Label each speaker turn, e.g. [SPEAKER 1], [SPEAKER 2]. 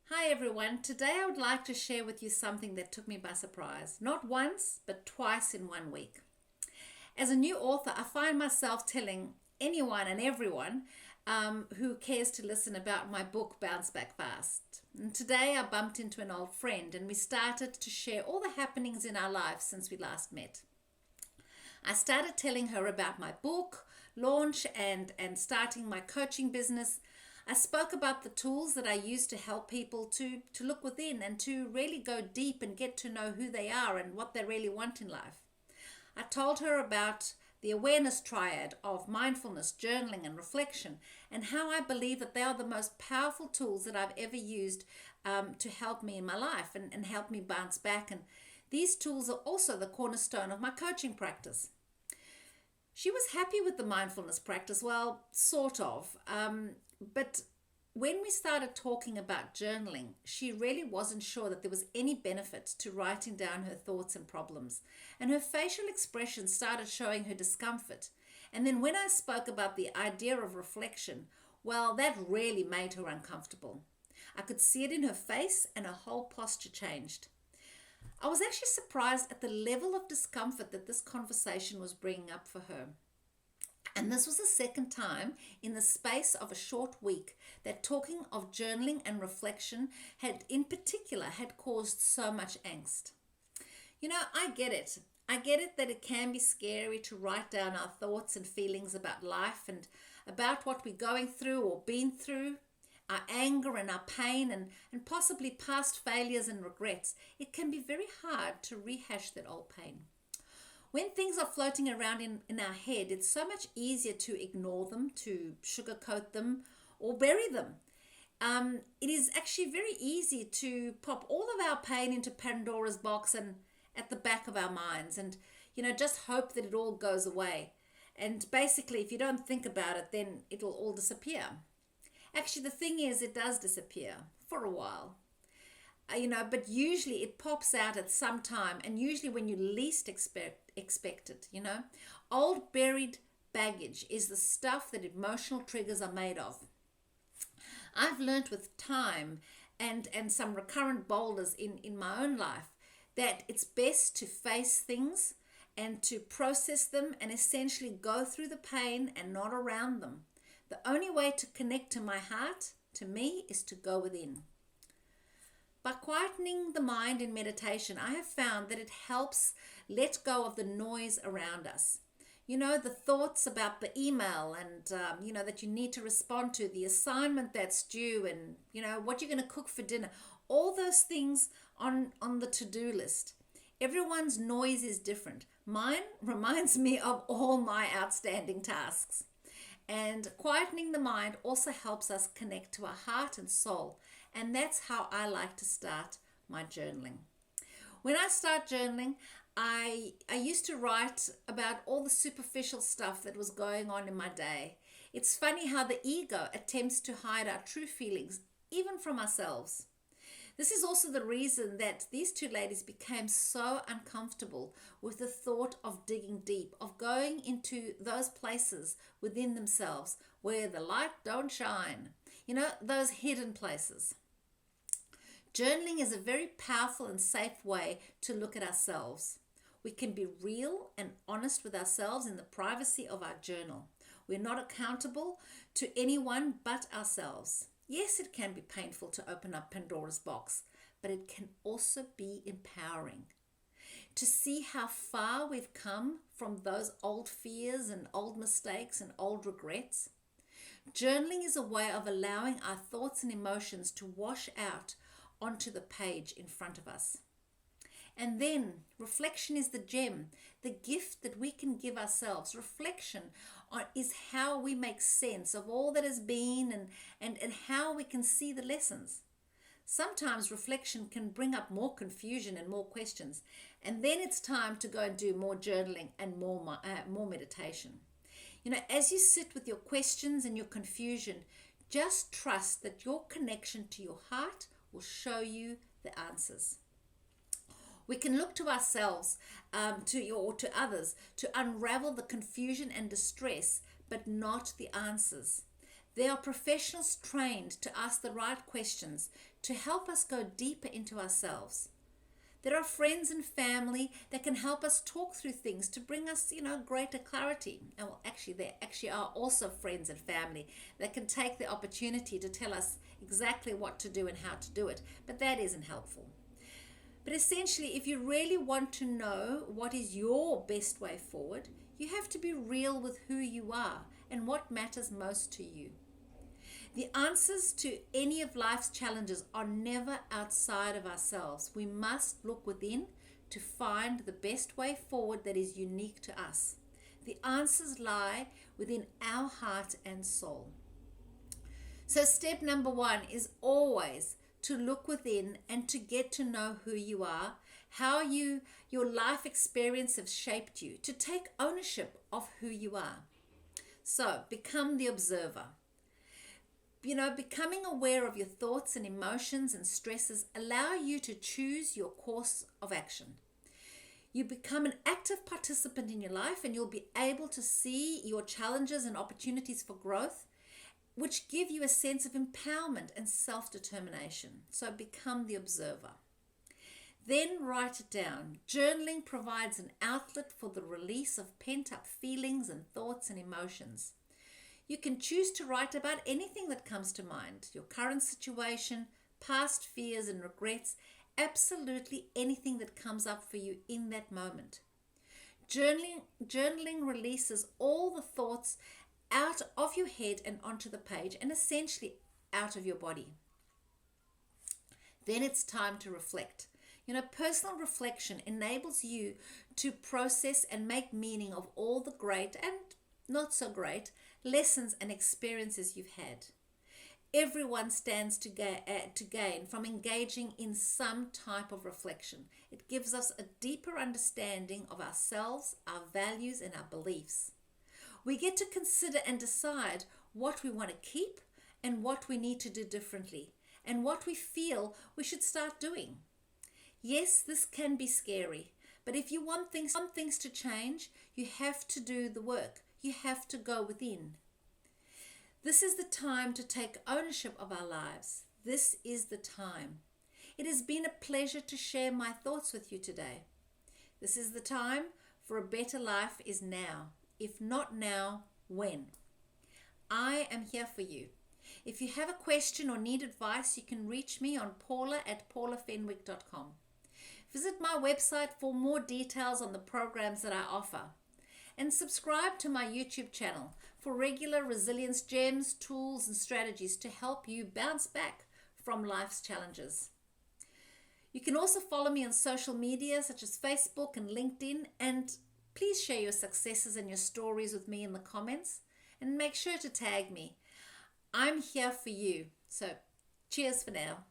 [SPEAKER 1] Hi everyone, today I would like to share with you something that took me by surprise, not once, but twice in 1 week. As a new author, I find myself telling anyone and everyone who cares to listen about my book, Bounce Back Fast. And today I bumped into an old friend and we started to share all the happenings in our lives since we last met. I started telling her about my book, launch, and starting my coaching business. I spoke about the tools that I use to help people to look within and to really go deep and get to know who they are and what they really want in life. I told her about the Awareness Triad of mindfulness, journaling, and reflection, and how I believe that they are the most powerful tools that I've ever used to help me in my life and help me bounce back. And these tools are also the cornerstone of my coaching practice. She was happy with the mindfulness practice, well, sort of. But when we started talking about journaling, she really wasn't sure that there was any benefit to writing down her thoughts and problems. And her facial expression started showing her discomfort. And then when I spoke about the idea of reflection, well, that really made her uncomfortable. I could see it in her face and her whole posture changed. I was actually surprised at the level of discomfort that this conversation was bringing up for her. And this was the second time in the space of a short week that talking of journaling and reflection had caused so much angst. I get it. I get it that it can be scary to write down our thoughts and feelings about life and about what we're going through or been through, our anger and our pain and possibly past failures and regrets. It can be very hard to rehash that old pain. When things are floating around in our head, it's so much easier to ignore them, to sugarcoat them, or bury them. It is actually very easy to pop all of our pain into Pandora's box and at the back of our minds and, just hope that it all goes away. And basically, if you don't think about it, then it'll all disappear. Actually, the thing is, it does disappear for a while. But usually it pops out at some time and usually when you least expect it. Old buried baggage is the stuff that emotional triggers are made of. I've learned with time and some recurrent boulders in my own life that it's best to face things and to process them and essentially go through the pain and not around them. The only way to connect to my heart, to me, is to go within. By quietening the mind in meditation, I have found that it helps let go of the noise around us. The thoughts about the email and, that you need to respond to, the assignment that's due and, what you're going to cook for dinner. All those things on the to-do list. Everyone's noise is different. Mine reminds me of all my outstanding tasks. And quietening the mind also helps us connect to our heart and soul. And that's how I like to start my journaling. When I start journaling, I used to write about all the superficial stuff that was going on in my day. It's funny how the ego attempts to hide our true feelings, even from ourselves. This is also the reason that these two ladies became so uncomfortable with the thought of digging deep, of going into those places within themselves where the light don't shine. Those hidden places. Journaling is a very powerful and safe way to look at ourselves. We can be real and honest with ourselves in the privacy of our journal. We're not accountable to anyone but ourselves. Yes, it can be painful to open up Pandora's box, but it can also be empowering. To see how far we've come from those old fears and old mistakes and old regrets. Journaling is a way of allowing our thoughts and emotions to wash out onto the page in front of us. And then reflection is the gem, the gift that we can give ourselves. Reflection is how we make sense of all that has been and how we can see the lessons. Sometimes reflection can bring up more confusion and more questions. And then it's time to go and do more journaling and more meditation. As you sit with your questions and your confusion, just trust that your connection to your heart will show you the answers. We can look to ourselves or to others to unravel the confusion and distress, but not the answers. There are professionals trained to ask the right questions to help us go deeper into ourselves. There are friends and family that can help us talk through things to bring us, greater clarity. And there actually are also friends and family that can take the opportunity to tell us exactly what to do and how to do it. But that isn't helpful. But essentially, if you really want to know what is your best way forward, you have to be real with who you are and what matters most to you. The answers to any of life's challenges are never outside of ourselves. We must look within to find the best way forward that is unique to us. The answers lie within our heart and soul. So step number 1 is always to look within and to get to know who you are, how your life experience has shaped you, to take ownership of who you are. So become the observer. Becoming aware of your thoughts and emotions and stresses allow you to choose your course of action. You become an active participant in your life, and you'll be able to see your challenges and opportunities for growth, which give you a sense of empowerment and self-determination. So become the observer. Then write it down. Journaling provides an outlet for the release of pent-up feelings and thoughts and emotions. You can choose to write about anything that comes to mind, your current situation, past fears and regrets, absolutely anything that comes up for you in that moment. Journaling releases all the thoughts out of your head and onto the page, and essentially out of your body. Then it's time to reflect. Personal reflection enables you to process and make meaning of all the great and not so great lessons and experiences you've had. Everyone stands to gain from engaging in some type of reflection. It gives us a deeper understanding of ourselves, our values, and our beliefs. We get to consider and decide what we want to keep and what we need to do differently, and what we feel we should start doing. Yes, this can be scary, but if you want things to change, you have to do the work. You have to go within. This is the time to take ownership of our lives. This is the time. It has been a pleasure to share my thoughts with you today. This is the time for a better life is now. If not now, when? I am here for you. If you have a question or need advice, you can reach me on paula@paulafenwick.com. Visit my website for more details on the programs that I offer. And subscribe to my YouTube channel for regular resilience gems, tools, and strategies to help you bounce back from life's challenges. You can also follow me on social media such as Facebook and LinkedIn, and please share your successes and your stories with me in the comments, and make sure to tag me. I'm here for you. So cheers for now.